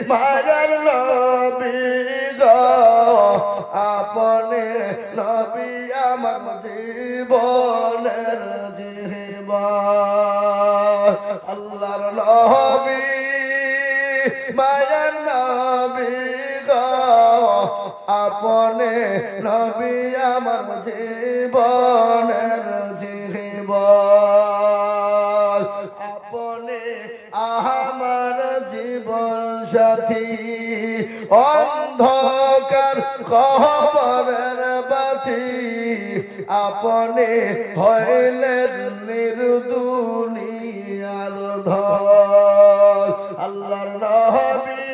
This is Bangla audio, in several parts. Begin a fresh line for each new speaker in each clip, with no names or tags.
মায়ার নবী গো আপনি নবী আমার জীবনের জীবন আল্লাহর নবী মায়ার নবী গো আপনি নবী আমার জীবনের জীবন আপনি আমার জীবন সাথী অন্ধকার কবরের বাতি আপনি হইলেন নির্দুনিয়ার ধর আল্লাহর নবী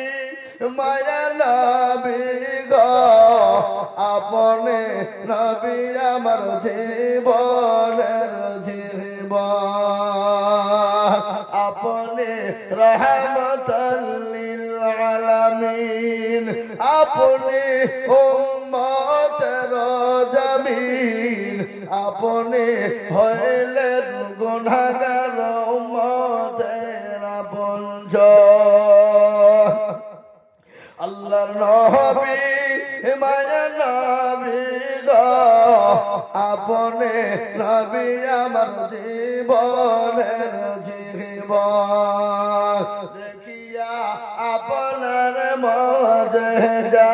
মায়া নবী গো আপনি নবী আমার জীবনের জীবন আপনি রহমতুল লিল আলামিন আপনি উম্মতের জামিন আপনি হইলেন গুনাহগার উম্মতের আপনজন আল্লাহর নবী মায়া নবী গো আপনি নবী আমার জীবনের জীবন দেখিয়া আপনার মুজিজা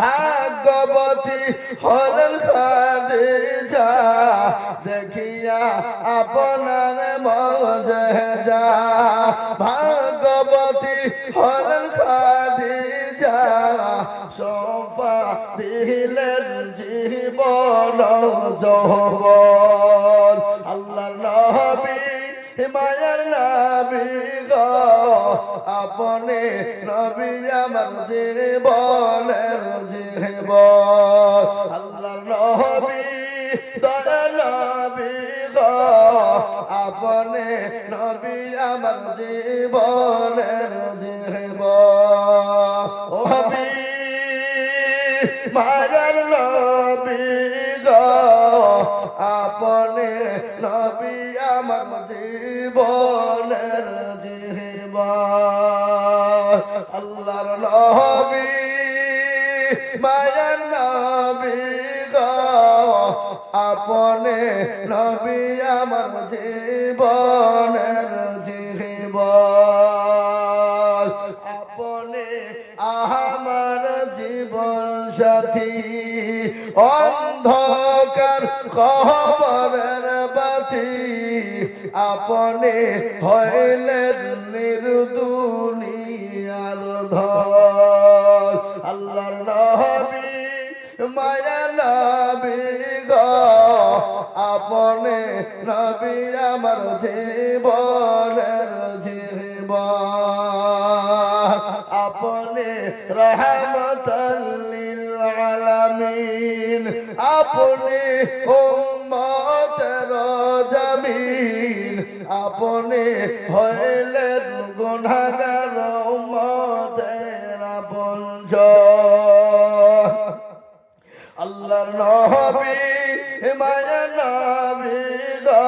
ভাগ্যবতী হলেন খাদিজা দেখিয়া আপনার মুজিজা ভাগ্যবতী হলেন খাদিজা সোফা দিলেন জীবন যৌবন আল্লাহর নবী মায়ার নবী গো আপনি নবী আমার জীবনের জীবন আল্লাহর নবী দয়ার নবী গো আপনি নবী আমার জীবনের জীবন ও নবী মায়ার নবী গো আপনি নবী আমার জীবনের জীবন আল্লাহর নবী মায়ার নবী গো আপনি নবী আমার জীবনের জীবন আপনি আমার জীবন সাথী অন্ধকার কবরের বাতি আপনি হইলেন নির্দুনিয়ার ধর আল্লাহর নবী মায়া নবী গো আপনি নবী আমার জীবনের জীবন আপনি রহমতুল লিল আলামিন আপনি উম্মতের জামিন আপনি হইলেন গুনাহগার উম্মতের আপনজন আল্লাহর নবী মায়া নবী গো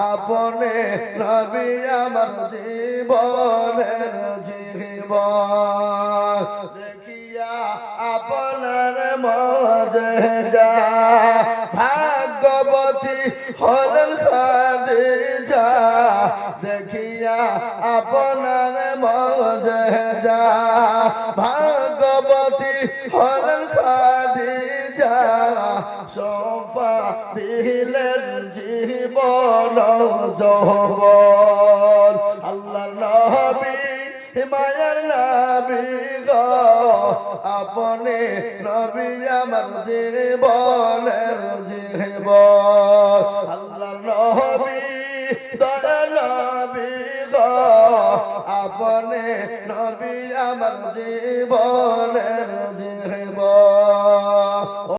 আপনি নবী আমার জীবনের জীবন দেখিয়া আপনার মুজিজা ভাগ্যবতী হলেন খাদিজা দেখিয়া আপনার মুজিজা ভাগ্যবতী হলেন খাদিজা সোফা দিলেন জীবন যৌবন আল্লাহর নবী মায়ার নবী গো আপনি নবী আমার জীবনের জীবন আল্লাহর নবী দয়ার নবী গো আপনি নবী আমার জীবনের জীবন